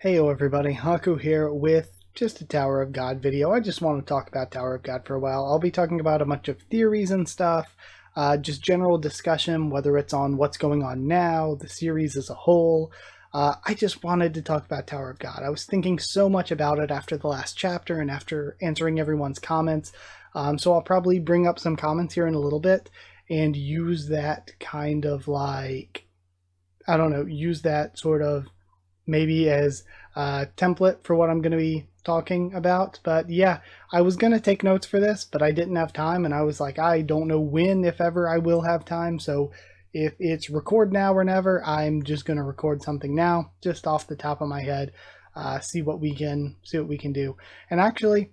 Heyo everybody, Haku here with just a Tower of God video. I just want to talk about Tower of God for a while. I'll be talking about a bunch of theories and stuff, just general discussion, whether it's on what's going on now, the series as a whole. I just wanted to talk about Tower of God. I was thinking so much about it after the last chapter and after answering everyone's comments, so I'll probably bring up some comments here in a little bit and use that kind of like, I don't know, use that sort of maybe as a template for what I'm going to be talking about. But yeah, I was going to take notes for this, but I didn't have time. And I was like, I don't know when, if ever, I will have time. So if it's record now or never, I'm just going to record something now, just off the top of my head, see what we can do. And actually,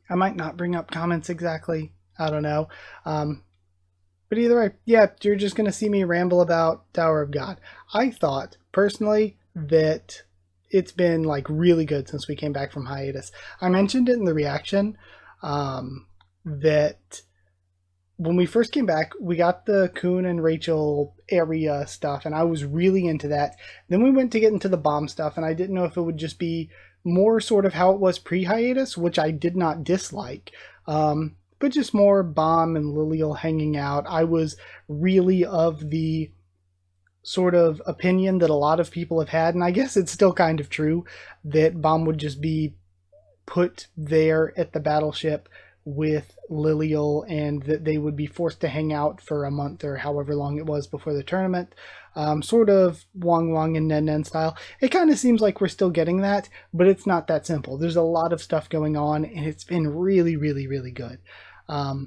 I might not bring up comments exactly. I don't know. But either way, yeah, you're just going to see me ramble about Tower of God. I thought, personally, that it's been like really good since we came back from hiatus. I mentioned it in the reaction that when we first came back, we got the Kun and Rachel area stuff, and I was really into that. Then we went to get into the bomb stuff, and I didn't know if it would just be more sort of how it was pre-hiatus, which I did not dislike. But just more Bomb and Lilial hanging out. I was really of the sort of opinion that a lot of people have had, and I guess it's still kind of true, that Bomb would just be put there at the battleship with Lilial and that they would be forced to hang out for a month or however long it was before the tournament. Sort of Wong Wong and Nen Nen style. It kind of seems like we're still getting that, but it's not that simple. There's a lot of stuff going on, and it's been really, really, really good. So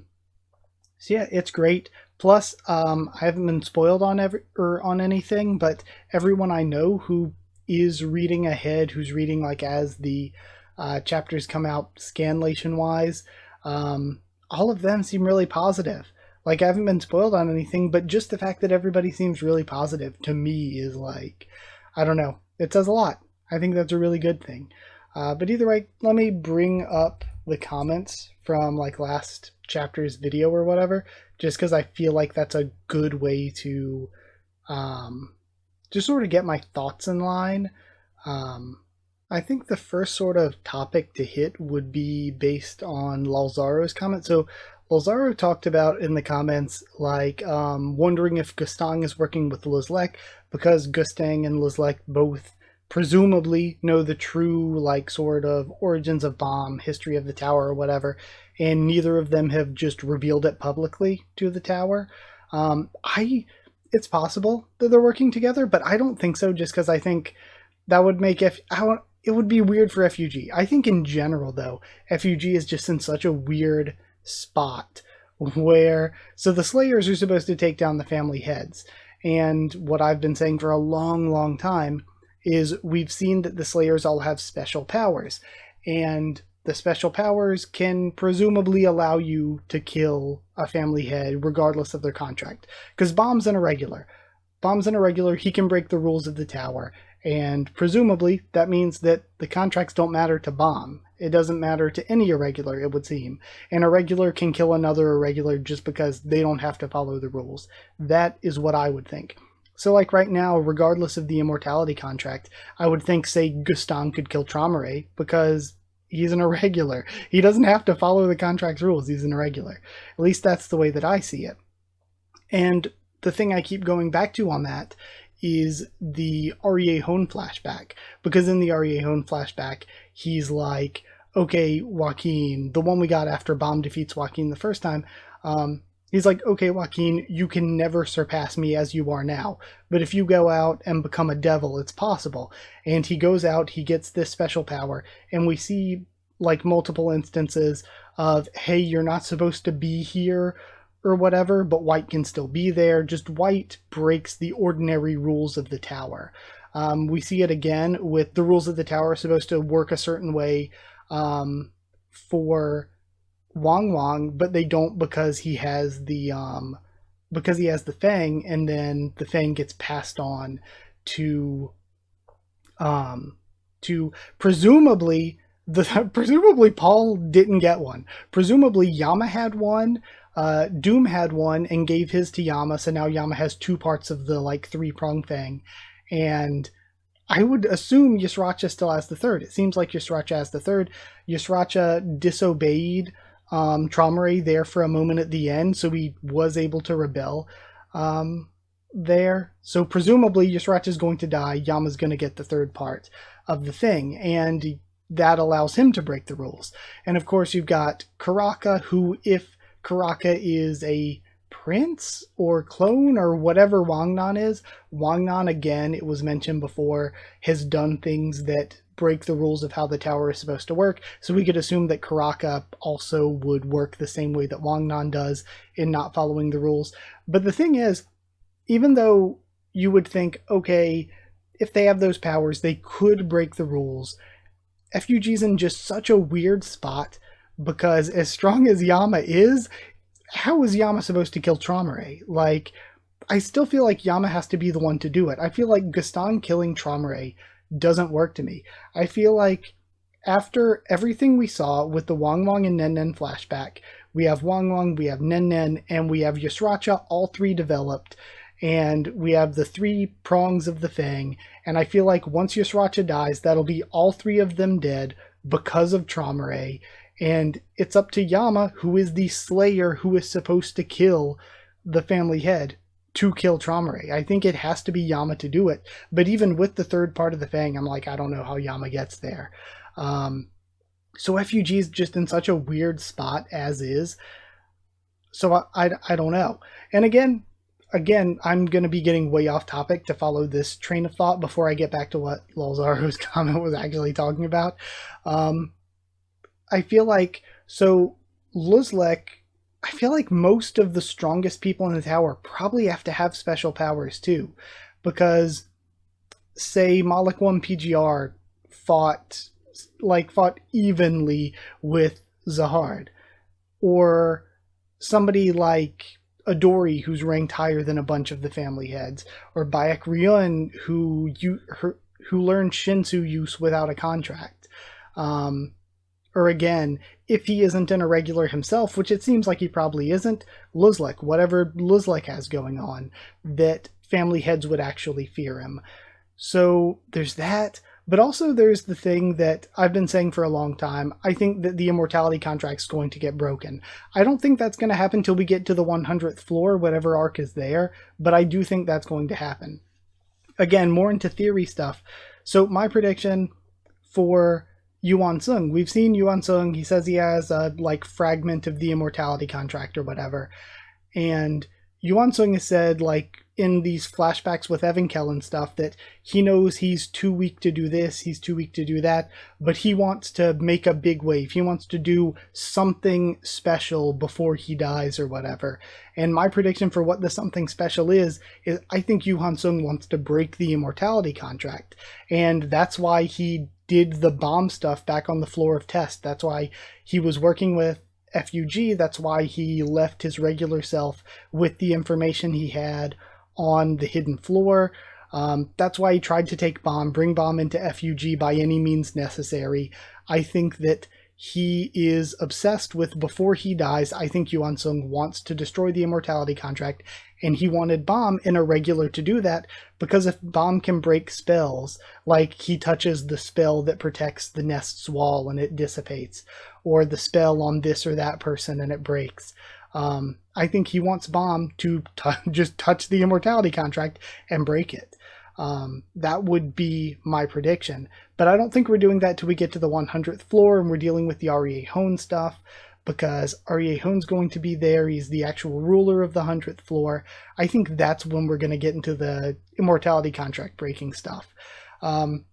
yeah, it's great. Plus, I haven't been spoiled on on anything, but everyone I know who is reading ahead, who's reading like as the chapters come out scanlation wise, all of them seem really positive. Like, I haven't been spoiled on anything, but just the fact that everybody seems really positive to me is like, I don't know, it says a lot. I think that's a really good thing. But either way, let me bring up the comments from like last chapter's video or whatever, just because I feel like that's a good way to just sort of get my thoughts in line. I think the first sort of topic to hit would be based on Lalzaro's comment. So Lalzaro talked about in the comments, like, wondering if Gustang is working with Lizlek because Gustang and Lizlek both presumably know the true, like, sort of origins of Bomb, history of the tower or whatever, and neither of them have just revealed it publicly to the tower. It's possible that they're working together, but I don't think so, just because I think that would make it would be weird for FUG. I think in general, though, FUG is just in such a weird spot where, so the Slayers are supposed to take down the family heads, and what I've been saying for a long, long time is we've seen that the Slayers all have special powers, and the special powers can presumably allow you to kill a family head regardless of their contract, because Bomb's an irregular. He can break the rules of the tower, and presumably that means that the contracts don't matter to Bomb. It doesn't matter to any irregular, it would seem. An irregular can kill another irregular just because they don't have to follow the rules. That is what I would think. So like right now, regardless of the immortality contract, I would think, say, Gustang could kill Traumare because he's an irregular. He doesn't have to follow the contract's rules, he's an irregular. At least that's the way that I see it. And the thing I keep going back to on that is the REA Hone flashback. Because in the REA Hone flashback, he's like, okay, Joaquin, the one we got after Bomb defeats Joaquin the first time, he's like, okay, Joaquin, you can never surpass me as you are now. But if you go out and become a devil, it's possible. And he goes out, he gets this special power, and we see like multiple instances of, hey, you're not supposed to be here or whatever, but White can still be there. Just White breaks the ordinary rules of the tower. We see it again with the rules of the tower are supposed to work a certain way for Wong Wong, but they don't because he has the Fang, and then the Fang gets passed on to presumably Paul didn't get one. Presumably Yama had one. Doom had one and gave his to Yama, so now Yama has two parts of the like 3-prong Fang, and I would assume Yusracha still has the third. It seems like Yusracha has the third. Yusracha disobeyed Traumerei there for a moment at the end, so he was able to rebel there. So presumably Yusracha is going to die. Yama's going to get the third part of the thing, and that allows him to break the rules. And of course, you've got Karaka, who, if Karaka is a prince or clone or whatever Wangnan is, Wangnan, again, it was mentioned before, has done things that break the rules of how the tower is supposed to work. So we could assume that Karaka also would work the same way that Wangnan does in not following the rules. But the thing is, even though you would think, okay, if they have those powers, they could break the rules, FUG's in just such a weird spot, because as strong as Yama is, how is Yama supposed to kill Traumerei? Like, I still feel like Yama has to be the one to do it. I feel like Gaston killing Traumerei doesn't work to me. I feel like after everything we saw with the Wang Wang and Nen Nen flashback, we have Wang Wang, we have Nen Nen, and we have Yusracha, all three developed, and we have the three prongs of the Fang, and I feel like once Yusracha dies, that'll be all three of them dead because of Traumerei, and it's up to Yama, who is the slayer who is supposed to kill the family head, to kill Traumerei. I think it has to be Yama to do it, but even with the third part of the Fang, I'm like, I don't know how Yama gets there. So FUG is just in such a weird spot as is, so I don't know. And again, I'm going to be getting way off topic to follow this train of thought before I get back to what Lolzaro's comment was actually talking about. I feel like, so Luzlek, I feel like most of the strongest people in the tower probably have to have special powers too, because say Malik 1 PGR fought evenly with Zahard, or somebody like Adori, who's ranked higher than a bunch of the family heads, or Bayek Ryun, who learned Shinsu use without a contract. Or again, if he isn't an irregular himself, which it seems like he probably isn't, Luzlek, whatever Luzlek has going on, that family heads would actually fear him. So there's that. But also there's the thing that I've been saying for a long time. I think that the immortality contract's going to get broken. I don't think that's going to happen till we get to the 100th floor, whatever arc is there, but I do think that's going to happen. Again, more into theory stuff. So my prediction for Yuan Sung, we've seen Yuan Sung, he says he has a fragment of the immortality contract or whatever, and Yuan Sung has said, in these flashbacks with Evankel and stuff, that he knows he's too weak to do this, he's too weak to do that, but he wants to make a big wave. He wants to do something special before he dies or whatever. And my prediction for what the something special is I think Yuan Sung wants to break the immortality contract. And that's why he did the bomb stuff back on the floor of test. That's why he was working with FUG. That's why he left his regular self with the information he had on the hidden floor. That's why he tried to take bring bomb into FUG by any means necessary. I think that he is obsessed with, before he dies, I think Yuan Sung wants to destroy the immortality contract, and he wanted Bomb in a regular to do that, because if Bomb can break spells, like he touches the spell that protects the nest's wall and it dissipates, or the spell on this or that person and it breaks, I think he wants Bomb to just touch the immortality contract and break it. That would be my prediction. But I don't think we're doing that till we get to the 100th floor and we're dealing with the REA Hone stuff, because REA Hone's going to be there. He's the actual ruler of the 100th floor. I think that's when we're going to get into the immortality contract breaking stuff. And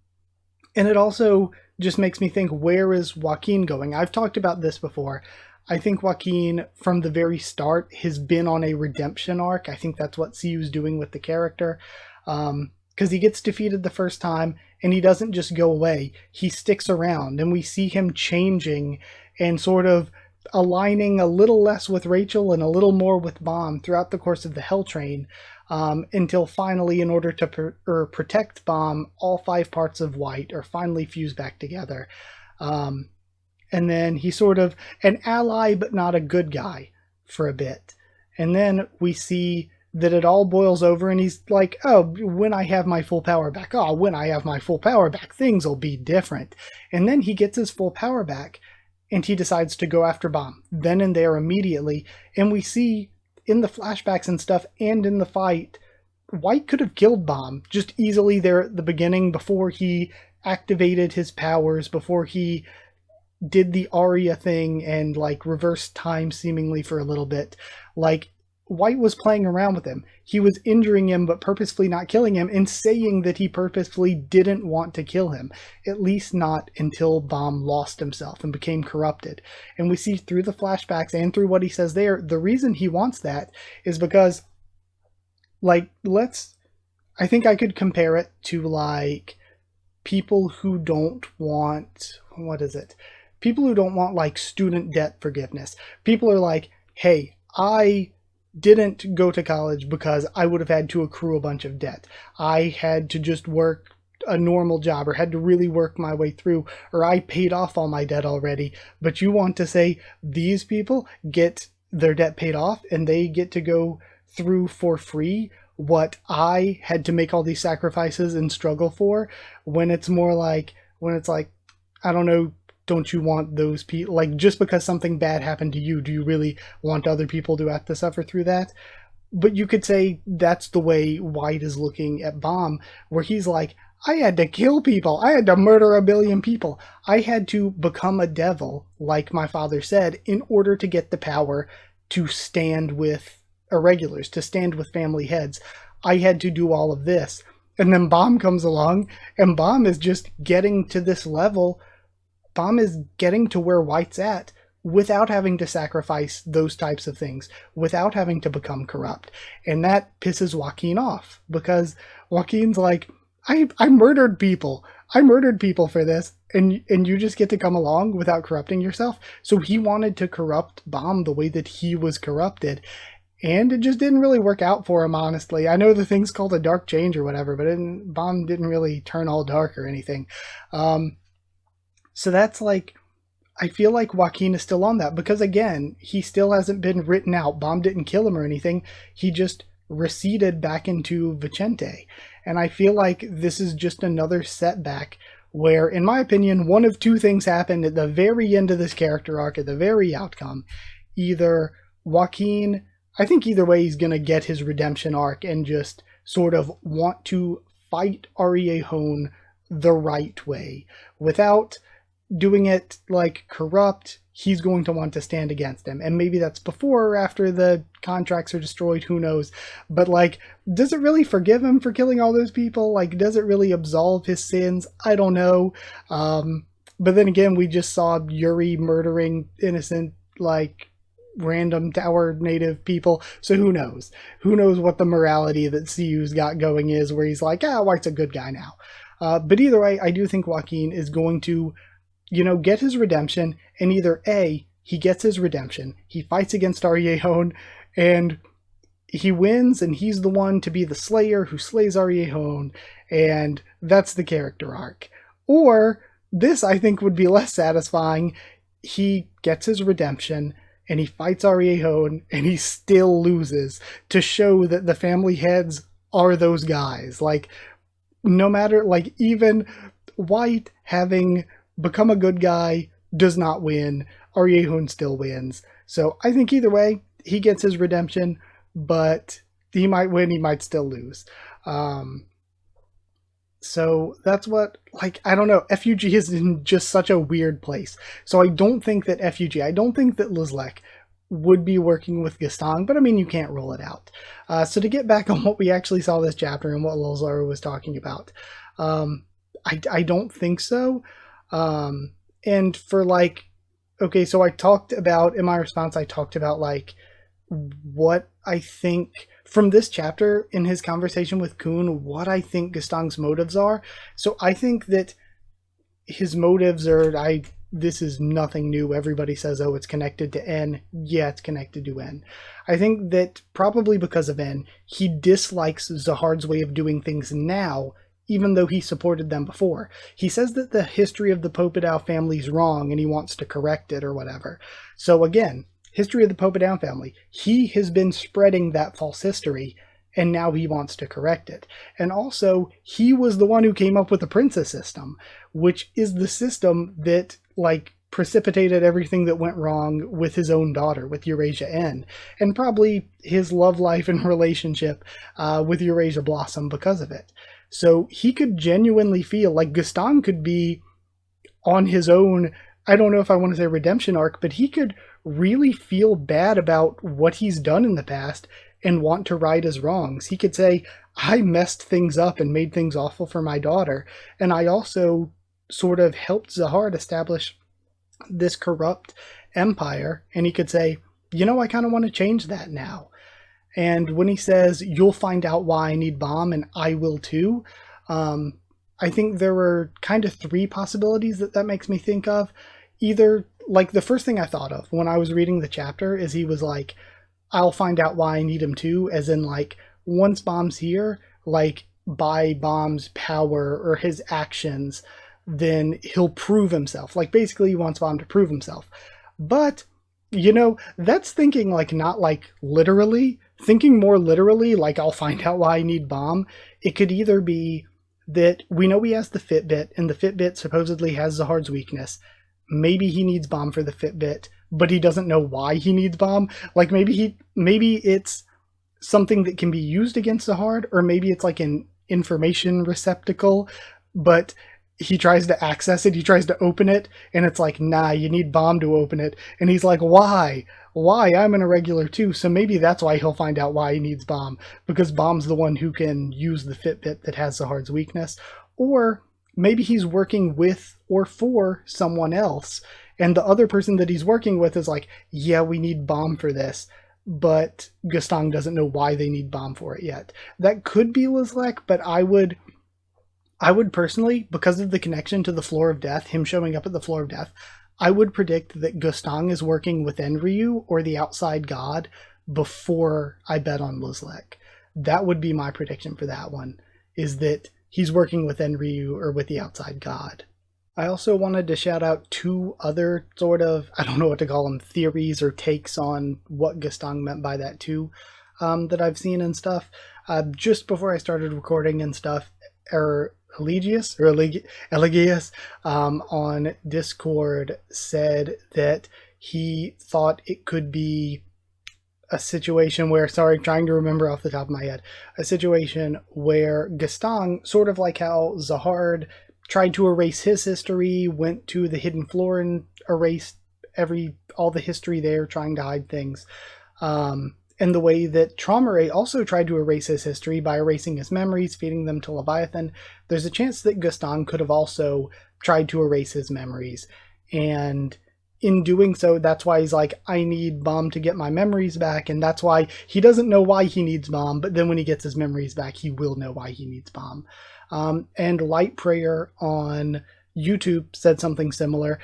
it also just makes me think, where is Joaquin going? I've talked about this before. I think Joaquin, from the very start, has been on a redemption arc. I think that's what Siu's doing with the character. Because he gets defeated the first time, and he doesn't just go away. He sticks around, and we see him changing and sort of aligning a little less with Rachel and a little more with Bomb throughout the course of the Hell Train, until finally, in order to protect Bomb, all 5 parts of White are finally fused back together. And then he's sort of an ally but not a good guy for a bit. And then we see that it all boils over and he's like, oh, when I have my full power back, oh, when I have my full power back, things will be different. And then he gets his full power back and he decides to go after Bomb then and there immediately. And we see in the flashbacks and stuff and in the fight, White could have killed Bomb just easily there at the beginning before he activated his powers, before he did the Arya thing and like reversed time seemingly for a little bit. Like, White was playing around with him. He was injuring him but purposefully not killing him and saying that he purposefully didn't want to kill him. At least not until Bomb lost himself and became corrupted. And we see through the flashbacks and through what he says there, the reason he wants that is because, like, I think I could compare it to like people who don't want, what is it? People who don't want like student debt forgiveness. People are like, hey, I didn't go to college because I would have had to accrue a bunch of debt. I had to just work a normal job or had to really work my way through, or I paid off all my debt already. But you want to say these people get their debt paid off and they get to go through for free what I had to make all these sacrifices and struggle for, when it's more like, I don't know, don't you want those people, like, just because something bad happened to you, do you really want other people to have to suffer through that? But you could say that's the way White is looking at Bomb, where he's like, I had to kill people. I had to murder a billion people. I had to become a devil, like my father said, in order to get the power to stand with irregulars, to stand with family heads. I had to do all of this. And then Bomb comes along, and Bomb is just getting to this level. Bomb is getting to where White's at without having to sacrifice those types of things, without having to become corrupt. And that pisses Joaquin off, because Joaquin's like, I murdered people. I murdered people for this, and you just get to come along without corrupting yourself. So he wanted to corrupt Bomb the way that he was corrupted. And it just didn't really work out for him, honestly. I know the thing's called a dark change or whatever, but Bomb didn't really turn all dark or anything. So that's like, I feel like Joaquin is still on that, because again, he still hasn't been written out. Bomb didn't kill him or anything. He just receded back into Vicente. And I feel like this is just another setback where, in my opinion, one of two things happened at the very end of this character arc, at the very outcome. Either Joaquin, I think either way he's going to get his redemption arc and just sort of want to fight Ariejon the right way without doing it like corrupt. He's going to want to stand against him, and maybe that's before or after the contracts are destroyed, who knows. But like, does it really forgive him for killing all those people? Like, does it really absolve his sins? I don't know. But then again, we just saw Yuri murdering innocent, like, random tower native people, so who knows what the morality that CU's got going is, where he's like, White's a good guy now. But either way, I do think Joaquin is going to, get his redemption, and either A, he gets his redemption, he fights against Ariejon, and he wins, and he's the one to be the slayer who slays Ariejon, and that's the character arc. Or, this I think would be less satisfying, he gets his redemption, and he fights Ariejon, and he still loses, to show that the family heads are those guys. Like, no matter, like, even White having become a good guy does not win. Ariejon still wins. So I think either way, he gets his redemption, but he might win, he might still lose. So that's what, like, I don't know. FUG is in just such a weird place. So I don't think that I don't think that Lizlek would be working with Gaston, but I mean, you can't rule it out. So to get back on what we actually saw this chapter and what Lilzara was talking about, I don't think so. And for like, okay, so I talked about, in my response, I talked about like what I think from this chapter in his conversation with Kuhn, what I think Gaston's motives are. So I think that his motives are, this is nothing new. Everybody says, oh, it's connected to N. Yeah, it's connected to N. I think that probably because of N, he dislikes Zahard's way of doing things now, even though he supported them before. He says that the history of the Popadow family is wrong and he wants to correct it or whatever. So again, history of the Popadow family. He has been spreading that false history and now he wants to correct it. And also, he was the one who came up with the princess system, which is the system that, like, precipitated everything that went wrong with his own daughter, with Eurasia N, and probably his love life and relationship with Eurasia Blossom because of it. So he could genuinely feel like Gaston could be on his own, I don't know if I want to say redemption arc, but he could really feel bad about what he's done in the past and want to right his wrongs. He could say, I messed things up and made things awful for my daughter, and I also sort of helped Zahard establish this corrupt empire, and he could say, you know, I kind of want to change that now. And when he says, you'll find out why I need Bomb, and I will too, I think there were kind of three possibilities that makes me think of. Either, like, the first thing I thought of when I was reading the chapter is he was like, I'll find out why I need him too, as in, like, once Bomb's here, like, by Bomb's power or his actions, then he'll prove himself. Like, basically he wants Bomb to prove himself. But, you know, that's thinking, like, not, like, literally. Thinking more literally, like, I'll find out why I need Bomb. It could either be that we know he has the Fitbit, and the Fitbit supposedly has Zahard's weakness. Maybe he needs Bomb for the Fitbit, but he doesn't know why he needs Bomb. Like, maybe it's something that can be used against Zahard, or maybe it's like an information receptacle, but he tries to access it, he tries to open it, and it's like, nah, you need Bomb to open it. And he's like, why? Why? I'm an irregular too. So maybe that's why he'll find out why he needs Bomb, because Bomb's the one who can use the Fitbit that has Zahard's weakness. Or maybe he's working with or for someone else, and the other person that he's working with is like, yeah, we need Bomb for this, but Gaston doesn't know why they need Bomb for it yet. That could be Lizlek, but I would personally, because of the connection to the Floor of Death, him showing up at the Floor of Death, I would predict that Gaston is working with Enryu or the outside god before I bet on Lizlek. That would be my prediction for that one, is that he's working with Enryu or with the outside god. I also wanted to shout out two other sort of, I don't know what to call them, theories or takes on what Gaston meant by that too, that I've seen and stuff. Just before I started recording and stuff, Elegius on Discord said that he thought it could be a situation where, sorry, trying to remember off the top of my head, a situation where Gaston, sort of like how Zahard tried to erase his history, went to the hidden floor and erased all the history there, trying to hide things. And the way that Traumeré also tried to erase his history by erasing his memories, feeding them to Leviathan, there's a chance that Gaston could have also tried to erase his memories. And in doing so, that's why he's like, I need Bomb to get my memories back, and that's why he doesn't know why he needs Bomb, but then when he gets his memories back, he will know why he needs Bomb. And Light Prayer on YouTube said something similar.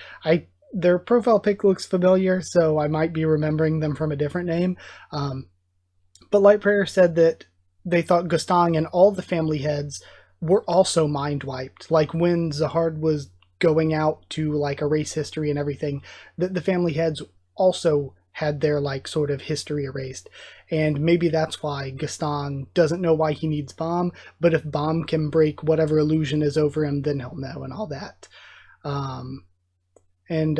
Their profile pic looks familiar, so I might be remembering them from a different name. But Light Prayer said that they thought Gaston and all the family heads were also mind wiped. Like when Zahard was going out to like erase history and everything, that the family heads also had their like sort of history erased. And maybe that's why Gaston doesn't know why he needs Bomb, but if Bomb can break whatever illusion is over him, then he'll know and all that. And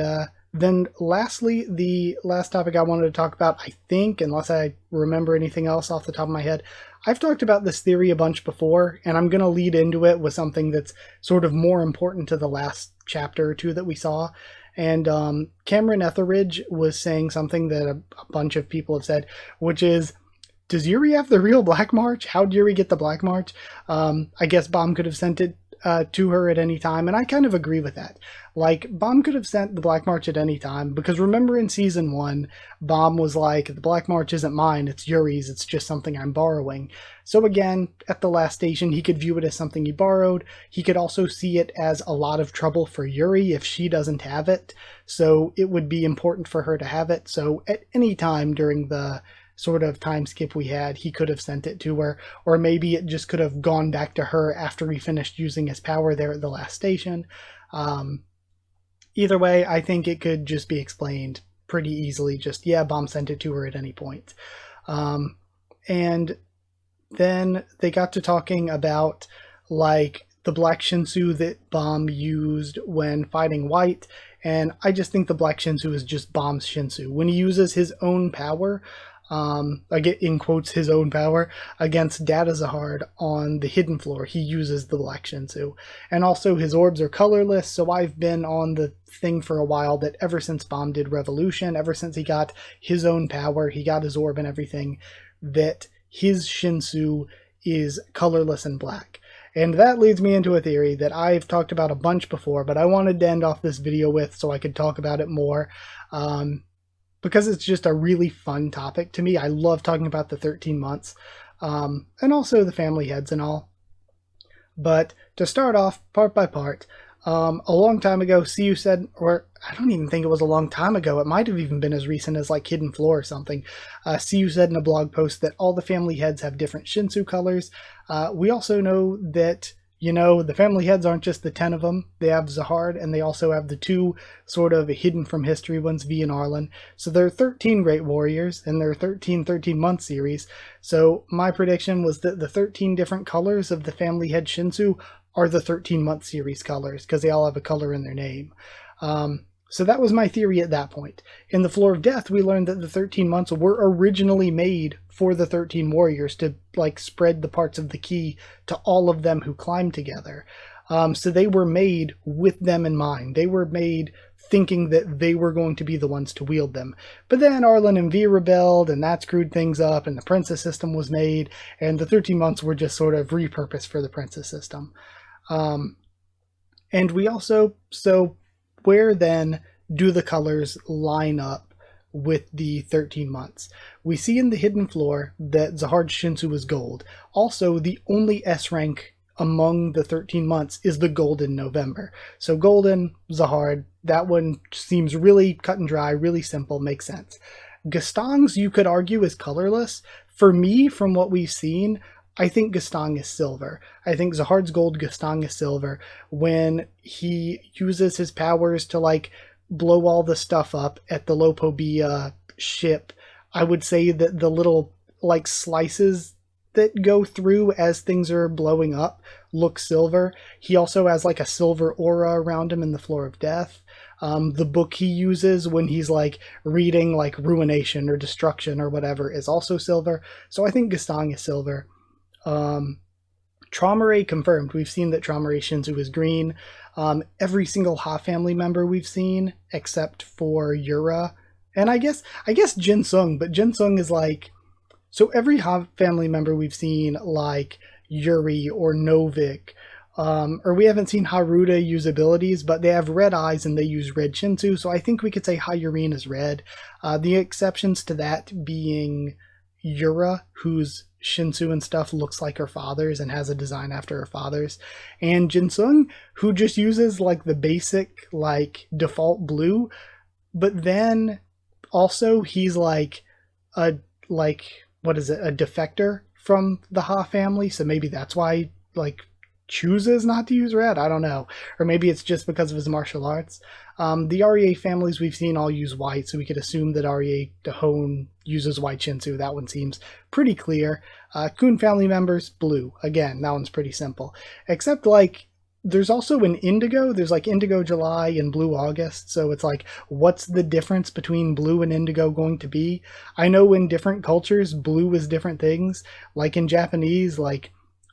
then lastly, the last topic I wanted to talk about, I think, unless I remember anything else off the top of my head, I've talked about this theory a bunch before, and I'm going to lead into it with something that's sort of more important to the last chapter or two that we saw. And Cameron Etheridge was saying something that a bunch of people have said, which is, does Yuri have the real Black March? How did Yuri get the Black March? I guess Bomb could have sent it to her at any time, and I kind of agree with that. Like, Bomb could have sent the Black March at any time, because remember in Season 1, Bomb was like, the Black March isn't mine, it's Yuri's, it's just something I'm borrowing. So again, at the last station, he could view it as something he borrowed. He could also see it as a lot of trouble for Yuri if she doesn't have it, so it would be important for her to have it. So at any time during the sort of time skip we had, he could have sent it to her, or maybe it just could have gone back to her after he finished using his power there at the last station. Either way, I think it could just be explained pretty easily. Just, yeah, Bomb sent it to her at any point. And then they got to talking about like the black Shinsu that Bomb used when fighting White, and I just think the black Shinsu is just Bomb's Shinsu. When he uses his own power, I get in quotes his own power, against Data Zahard on the hidden floor, he uses the black Shinsu. And also his orbs are colorless, so I've been on the thing for a while that ever since Bomb did Revolution, ever since he got his own power, he got his orb and everything, that his Shinsu is colorless and black. And that leads me into a theory that I've talked about a bunch before, but I wanted to end off this video with so I could talk about it more, because it's just a really fun topic to me. I love talking about the 13 months, and also the family heads and all. But to start off, part by part, a long time ago, Siu said, or I don't even think it was a long time ago, it might have even been as recent as like Hidden Floor or something, Siu said in a blog post that all the family heads have different Shinsu colors. We also know that, you know, the family heads aren't just the 10 of them. They have Zahard, and they also have the 2 sort of hidden from history ones, V and Arlen. So there are 13 Great Warriors, and there are 13-month series. So my prediction was that the 13 different colors of the family head Shinsu are the 13-month series colors, because they all have a color in their name. So that was my theory at that point. In the Floor of Death, we learned that the 13 months were originally made for the 13 warriors to like spread the parts of the key to all of them who climbed together. So they were made with them in mind. They were made thinking that they were going to be the ones to wield them. But then Arlen and V rebelled, and that screwed things up, and the princess system was made, and the 13 months were just sort of repurposed for the princess system. And we also, so where then do the colors line up with the 13 months? We see in the Hidden Floor that Zahard's Shinsu is gold. Also, the only S rank among the 13 months is the Golden November. So Golden, Zahard, that one seems really cut and dry, really simple, makes sense. Gastong's, you could argue, is colorless. For me, from what we've seen, I think Gastong is silver. I think Zahard's gold, Gastong is silver. When he uses his powers to like blow all the stuff up at the Lopobia ship, I would say that the little like slices that go through as things are blowing up look silver. He also has like a silver aura around him in the Floor of Death. The book he uses when he's like reading like Ruination or Destruction or whatever is also silver. So I think Gastong is silver. Traumaray confirmed. We've seen that Traumaray Shinsu is green. Every single Ha family member we've seen, except for Yura, and I guess Jinsung, but Jinsung is like, so every Ha family member we've seen, like Yuri or Novik, or we haven't seen Haruta use abilities, but they have red eyes and they use red Shinsu, so I think we could say Hayurine is red. The exceptions to that being Yura, whose Shinsu and stuff looks like her father's and has a design after her father's, and Jinsung, who just uses like the basic like default blue, but then also he's like a what is it, a defector from the Ha family, so maybe that's why he like chooses not to use red. I don't know, or maybe it's just because of his martial arts. The REA families we've seen all use white, so we could assume that REA Dahone uses white Shinsu. That one seems pretty clear. Kun family members, blue. Again, that one's pretty simple. Except, like, there's also an indigo. There's, like, indigo July and blue August, so it's like, what's the difference between blue and indigo going to be? I know in different cultures, blue is different things. Like, in Japanese, like,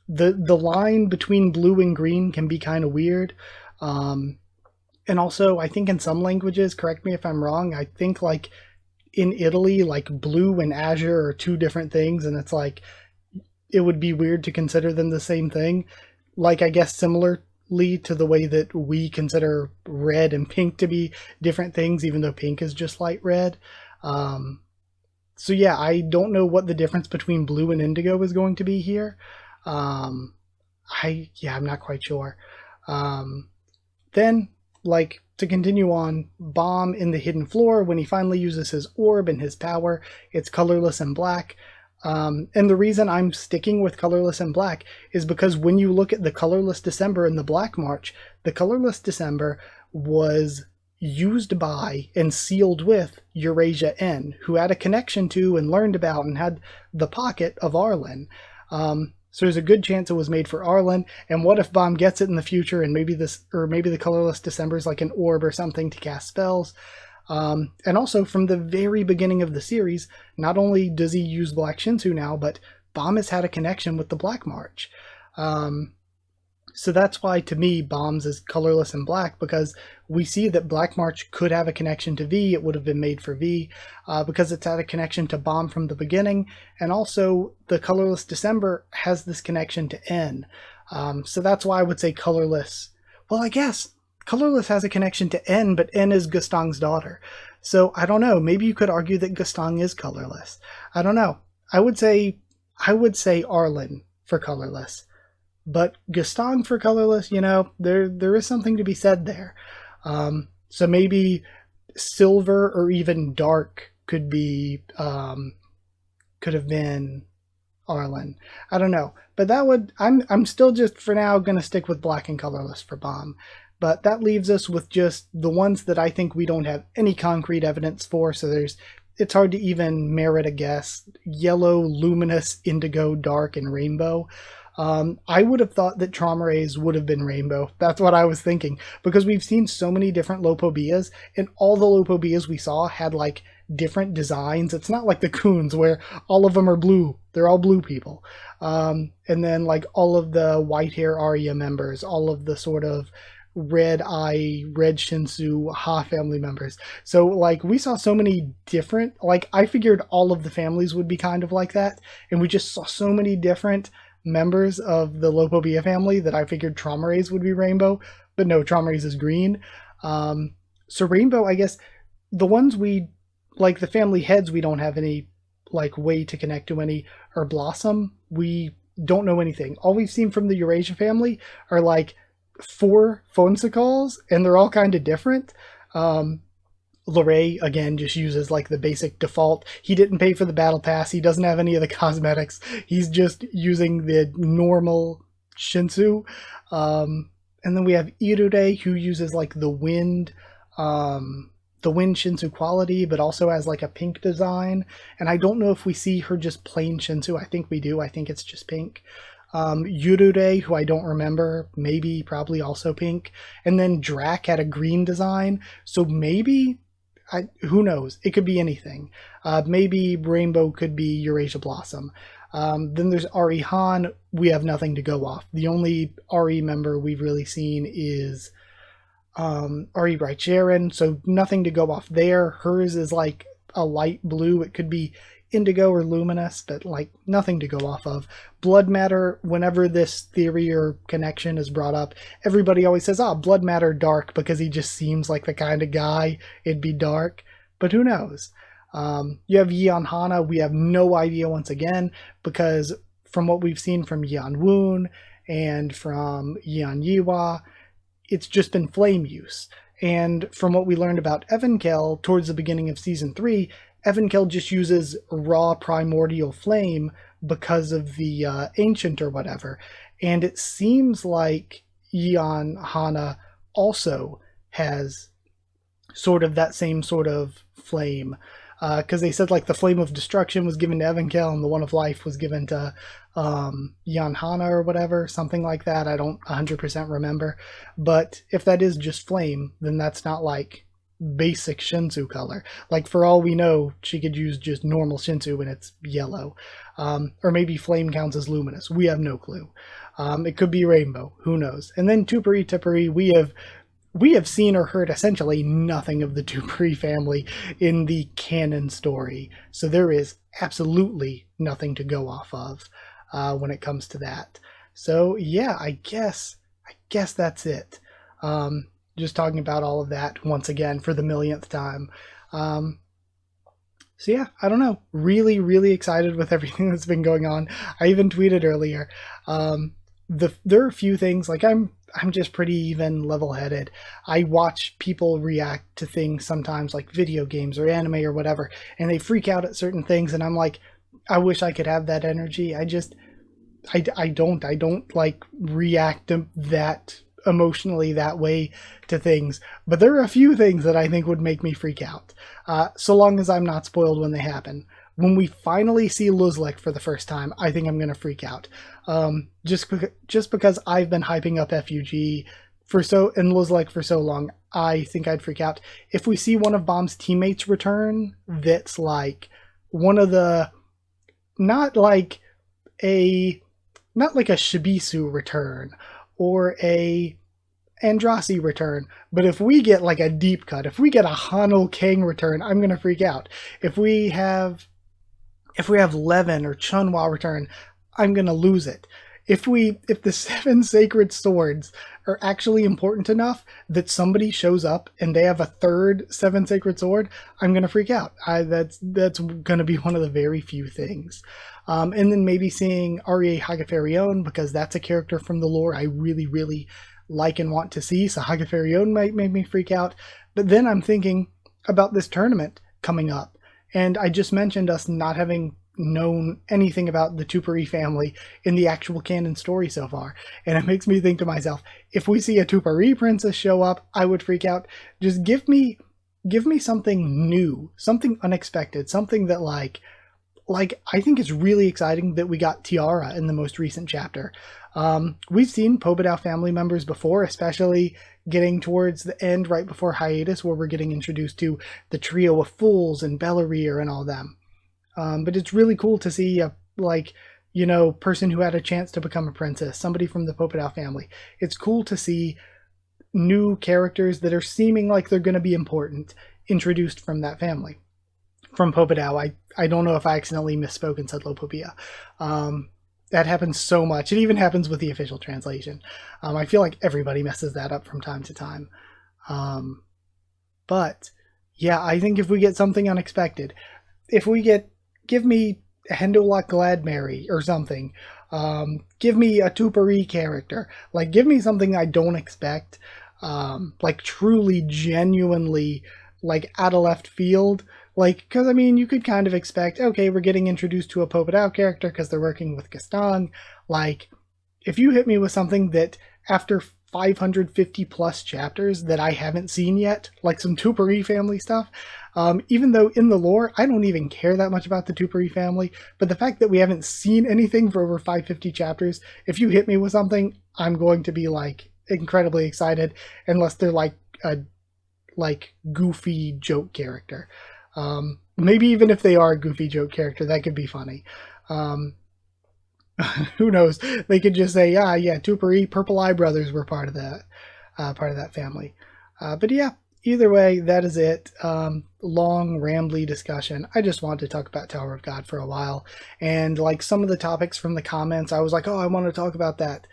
the line between blue and green can be kind of weird. And also, I think in some languages, correct me if I'm wrong, I think, like, in Italy, like, blue and azure are two different things, and it's like, it would be weird to consider them the same thing. Like, I guess similarly to the way that we consider red and pink to be different things, even though pink is just light red. So yeah, I don't know what the difference between blue and indigo is going to be here. I'm not quite sure. Then, like, to continue on, Bomb in the Hidden Floor, when he finally uses his orb and his power, it's colorless and black. And the reason I'm sticking with colorless and black is because when you look at the colorless December and the Black March, the colorless December was used by and sealed with Eurasia N, who had a connection to and learned about and had the pocket of Arlen. So there's a good chance it was made for Arlen. And what if Bomb gets it in the future, and maybe the colorless December is like an orb or something to cast spells. And also from the very beginning of the series, not only does he use Black Shinsu now, but Bomb has had a connection with the Black March. So that's why, to me, Bombs is colorless and black, because we see that Black March could have a connection to V. It would have been made for V, because it's had a connection to Bomb from the beginning. And also, the colorless December has this connection to N. So that's why I would say colorless. Well, I guess colorless has a connection to N, but N is Gustong's daughter. So I don't know. Maybe you could argue that Gustong is colorless. I don't know. I would say Arlen for colorless. But Gustong for colorless, there is something to be said there. So maybe silver or even dark could have been Arlen. I don't know, but I'm still just for now gonna stick with black and colorless for Bomb. But that leaves us with just the ones that I think we don't have any concrete evidence for. So it's hard to even merit a guess. Yellow, luminous, indigo, dark, and rainbow. I would have thought that Trauma Rays would have been rainbow. That's what I was thinking, because we've seen so many different Lopobias, and all the Lopobias we saw had like different designs. It's not like the Coons where all of them are blue. They're all blue people. And then like all of the white hair Arya members, all of the sort of red eye, red Shinsu Ha family members. So like we saw so many different, like I figured all of the families would be kind of like that, and we just saw so many different members of the Lopobia family that I figured Trauma Rays would be rainbow, but no, Trauma Rays is green. So rainbow, I guess the ones we like, the family heads, we don't have any like way to connect to any, or Blossom, we don't know anything. All we've seen from the Eurasia family are like 4 Fonsicals, and they're all kind of different. Luray, again, just uses like the basic default. He didn't pay for the battle pass. He doesn't have any of the cosmetics. He's just using the normal Shinsu. And then we have Irure, who uses like the wind Shinsu quality, but also has like a pink design. And I don't know if we see her just plain Shinsu. I think we do. I think it's just pink. Yurure, who I don't remember, probably also pink. And then Drac had a green design. So maybe, who knows? It could be anything. Maybe Rainbow could be Eurasia Blossom. Then there's Ari Han. We have nothing to go off. The only Ari member we've really seen is Ari Bright Jaren, so nothing to go off there. Hers is like a light blue. It could be indigo or luminous, but like nothing to go off of. Blood matter, whenever this theory or connection is brought up, everybody always says, blood matter dark, because he just seems like the kind of guy it'd be dark. But who knows? You have Yeon Hana. We have no idea once again, because from what we've seen from Yeon Woon and from Yeon Yiwa, it's just been flame use. And from what we learned about Evankel towards the beginning of season 3, Evankel just uses raw primordial flame because of the ancient or whatever. And it seems like Yeon Hana also has sort of that same sort of flame. Because they said like the flame of destruction was given to Evankel and the one of life was given to Yeon Hana or whatever, something like that. I don't 100% remember. But if that is just flame, then that's not like basic Shinsu color. Like for all we know, she could use just normal Shinsu and it's yellow. Or maybe flame counts as luminous. We have no clue. It could be rainbow. Who knows? And then Tupari Tipari, we have seen or heard essentially nothing of the Tupari family in the canon story. So there is absolutely nothing to go off of when it comes to that. So yeah, I guess that's it. Just talking about all of that once again for the millionth time. So yeah, I don't know. Really, really excited with everything that's been going on. I even tweeted earlier. There are a few things, like I'm just pretty even level-headed. I watch people react to things sometimes, like video games or anime or whatever, and they freak out at certain things, and I'm like, I wish I could have that energy. I don't like react that emotionally that way to things, but there are a few things that I think would make me freak out, so long as I'm not spoiled when they happen. when we finally see Luzlek for the first time, I think I'm going to freak out. Just because I've been hyping up FUG and Luzlek for so long, I think I'd freak out. If we see one of Bomb's teammates return, that's like one of the, not like a Shibisu return or a Andrasi return, but if we get like a deep cut, if we get a Hanul Kang return, I'm gonna freak out. If we have Levin or Chunhwa return, I'm gonna lose it. If the 7 sacred swords are actually important enough that somebody shows up and they have a third 7 sacred sword, I'm gonna freak out. That's gonna be one of the very few things. And then maybe seeing Arie Hagafarion, because that's a character from the lore I really, really like and want to see. So Hagafarion might make me freak out. But then I'm thinking about this tournament coming up. And I just mentioned us not having known anything about the Tupari family in the actual canon story so far. And it makes me think to myself, if we see a Tupari princess show up, I would freak out. Just give me something new, something unexpected, something that like I think it's really exciting that we got Tiara in the most recent chapter. We've seen Pobedao family members before, especially getting towards the end right before hiatus, where we're getting introduced to the trio of fools and Bellerir and all them. But it's really cool to see a person who had a chance to become a princess, somebody from the Pobedao family. It's cool to see new characters that are seeming like they're going to be important introduced from that family. From Pobedao, I don't know if I accidentally misspoke and said Lopopia. That happens so much. It even happens with the official translation. I feel like everybody messes that up from time to time. But yeah, I think if we get something unexpected, give me Hendolak Gladmary or something. Give me a Tupari character. Like, give me something I don't expect. Like, truly, genuinely, like, out of left field. Like, because, I mean, you could kind of expect, okay, we're getting introduced to a Pobedao character because they're working with Gaston. Like, if you hit me with something that, after 550 plus chapters that I haven't seen yet, like some Tupari family stuff, even though in the lore, I don't even care that much about the Tupari family, but the fact that we haven't seen anything for over 550 chapters, if you hit me with something, I'm going to be, like, incredibly excited, unless they're, like, a, like, goofy joke character. Maybe even if they are a goofy joke character, that could be funny. Who knows? They could just say, yeah, Tupari, Purple Eye Brothers were part of that family. But yeah, either way, that is it. Long, rambly discussion. I just wanted to talk about Tower of God for a while. And like some of the topics from the comments, I was like, oh, I want to talk about that.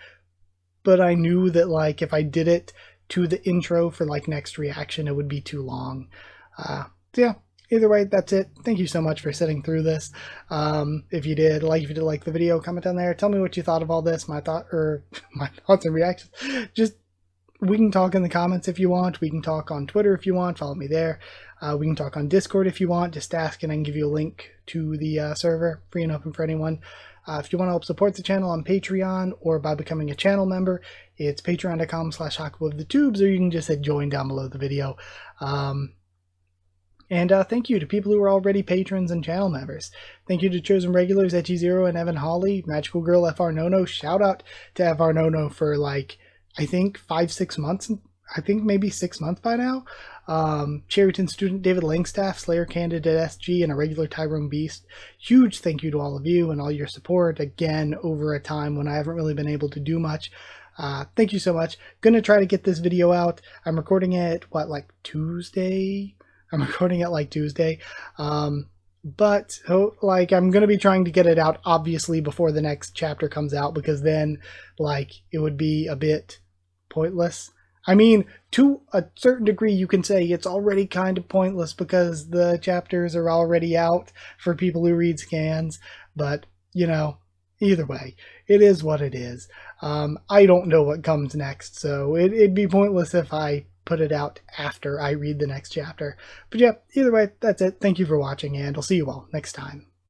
But I knew that like if I did it to the intro for like next reaction, it would be too long. So yeah. Either way, that's it. Thank you so much for sitting through this. If you did like the video, comment down there. Tell me what you thought of all this, my thoughts and reactions. Just, we can talk in the comments if you want. We can talk on Twitter if you want. Follow me there. We can talk on Discord if you want. Just ask and I can give you a link to the server, free and open for anyone. If you want to help support the channel on Patreon or by becoming a channel member, it's patreon.com/Haku of the Tubes, or you can just hit join down below the video. And thank you to people who are already patrons and channel members. Thank you to chosen regulars Etchi0 and Evan Hawley, Magical Girl FR Nono. Shout out to FR Nono for like, I think 5-6 months. I think maybe 6 months by now. Cherryton student David Langstaff, Slayer candidate SG, and a regular Tyrone Beast. Huge thank you to all of you and all your support again over a time when I haven't really been able to do much. Thank you so much. Gonna try to get this video out. I'm recording it, like Tuesday? I'm recording it like Tuesday, but like I'm going to be trying to get it out obviously before the next chapter comes out, because then like it would be a bit pointless. I mean, to a certain degree you can say it's already kind of pointless because the chapters are already out for people who read scans, but you know, either way, it is what it is. I don't know what comes next, so it'd be pointless if I put it out after I read the next chapter. But yeah, either way, that's it. Thank you for watching, and I'll see you all next time.